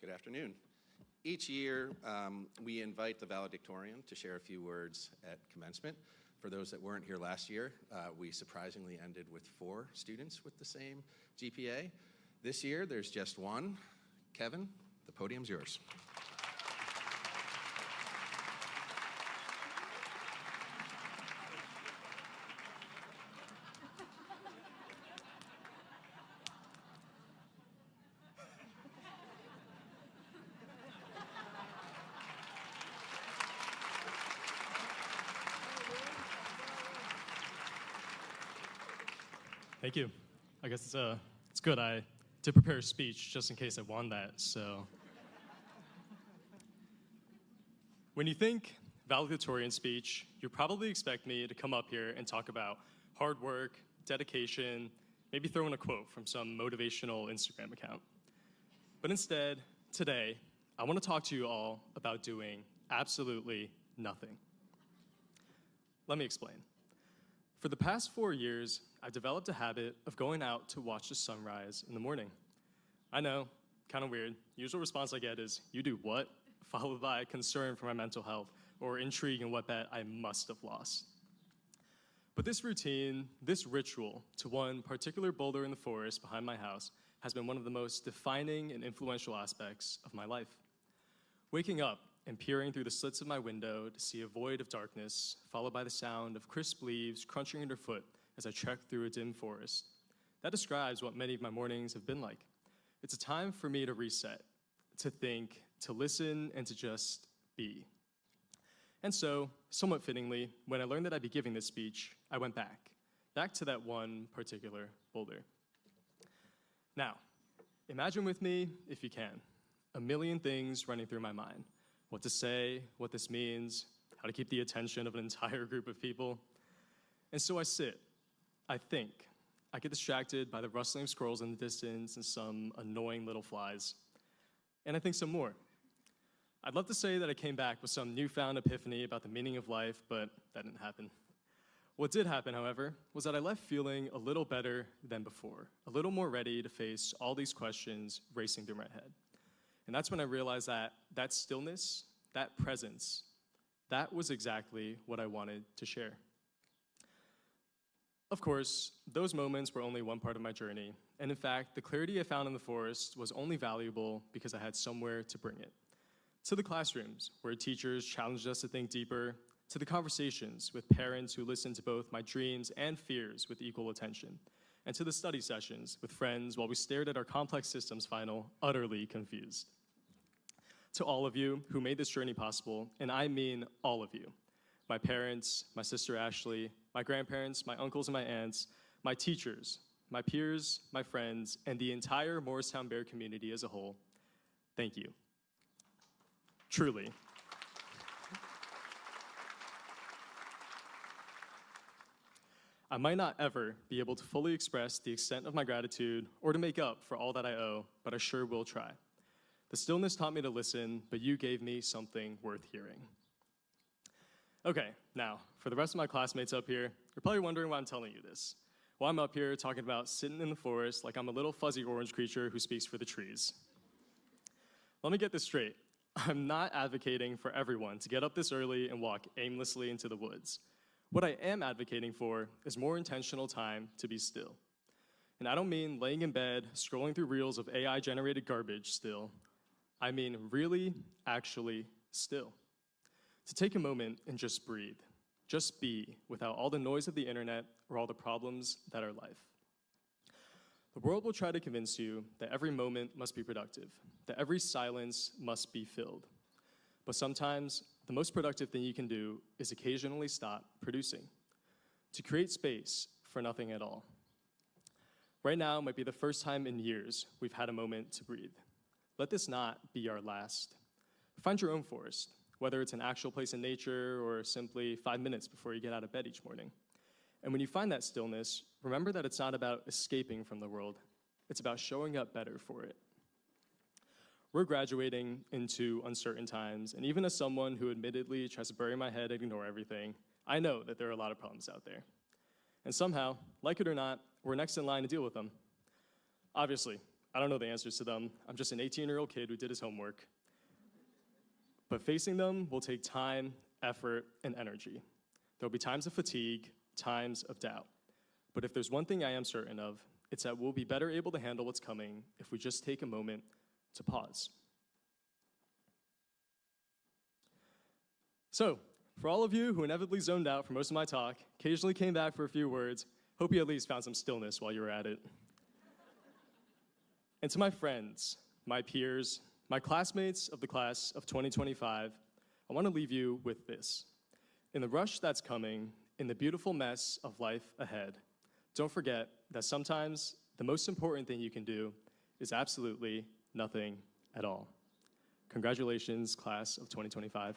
Good afternoon. Each year, we invite the valedictorian to share a few words at commencement. For those that weren't here last year, we surprisingly ended with 4 students with the same GPA. This year, there's just one. Kevin, the podium's yours. Thank you. I guess it's good. I did prepare a speech just in case I won that, so. When you think valedictorian speech, you probably expect me to come up here and talk about hard work, dedication, maybe throw in a quote from some motivational Instagram account. But instead, today, I want to talk to you all about doing absolutely nothing. Let me explain. For the past 4 years, I've developed a habit of going out to watch the sunrise in the morning. I know, kind of weird. Usual response I get is, "You do what?" followed by concern for my mental health or intrigue in what bet I must have lost. But this routine, this ritual to one particular boulder in the forest behind my house has been one of the most defining and influential aspects of my life. Waking up and peering through the slits of my window to see a void of darkness, followed by the sound of crisp leaves crunching underfoot as I trek through a dim forest. That describes what many of my mornings have been like. It's a time for me to reset, to think, to listen, and to just be. And so, somewhat fittingly, when I learned that I'd be giving this speech, I went back to that one particular boulder. Now, imagine with me, if you can, a million things running through my mind. What to say, what this means, how to keep the attention of an entire group of people. And so I sit, I think, I get distracted by the rustling of squirrels in the distance and some annoying little flies. And I think some more. I'd love to say that I came back with some newfound epiphany about the meaning of life, but that didn't happen. What did happen, however, was that I left feeling a little better than before, a little more ready to face all these questions racing through my head. And that's when I realized that that stillness, that presence, that was exactly what I wanted to share. Of course, those moments were only one part of my journey. And in fact, the clarity I found in the forest was only valuable because I had somewhere to bring it. To the classrooms, where teachers challenged us to think deeper, to the conversations with parents who listened to both my dreams and fears with equal attention, and to the study sessions with friends while we stared at our complex systems final, utterly confused. To all of you who made this journey possible, and I mean all of you, my parents, my sister Ashley, my grandparents, my uncles and my aunts, my teachers, my peers, my friends, and the entire Morristown Bear community as a whole, thank you. Truly. I might not ever be able to fully express the extent of my gratitude or to make up for all that I owe, but I sure will try. The stillness taught me to listen, but you gave me something worth hearing. Okay, now, for the rest of my classmates up here, you're probably wondering why I'm telling you this. Well, I'm up here talking about sitting in the forest like I'm a little fuzzy orange creature who speaks for the trees. Let me get this straight. I'm not advocating for everyone to get up this early and walk aimlessly into the woods. What I am advocating for is more intentional time to be still. And I don't mean laying in bed, scrolling through reels of AI-generated garbage still. I mean really, actually still. To take a moment and just breathe. Just be, without all the noise of the internet or all the problems that are life. The world will try to convince you that every moment must be productive, that every silence must be filled. But sometimes, the most productive thing you can do is occasionally stop producing, to create space for nothing at all. Right now might be the first time in years we've had a moment to breathe. Let this not be our last. Find your own forest, whether it's an actual place in nature or simply 5 minutes before you get out of bed each morning. And when you find that stillness, remember that it's not about escaping from the world. It's about showing up better for it. We're graduating into uncertain times, and even as someone who admittedly tries to bury my head and ignore everything, I know that there are a lot of problems out there. And somehow, like it or not, we're next in line to deal with them. Obviously, I don't know the answers to them. I'm just an 18-year-old kid who did his homework. But facing them will take time, effort, and energy. There will be times of fatigue, times of doubt. But if there's one thing I am certain of, it's that we'll be better able to handle what's coming if we just take a moment to pause. So, for all of you who inevitably zoned out for most of my talk, occasionally came back for a few words, hope you at least found some stillness while you were at it. And to my friends, my peers, my classmates of the class of 2025, I want to leave you with this. In the rush that's coming, in the beautiful mess of life ahead, don't forget that sometimes the most important thing you can do is absolutely nothing at all. Congratulations, class of 2025.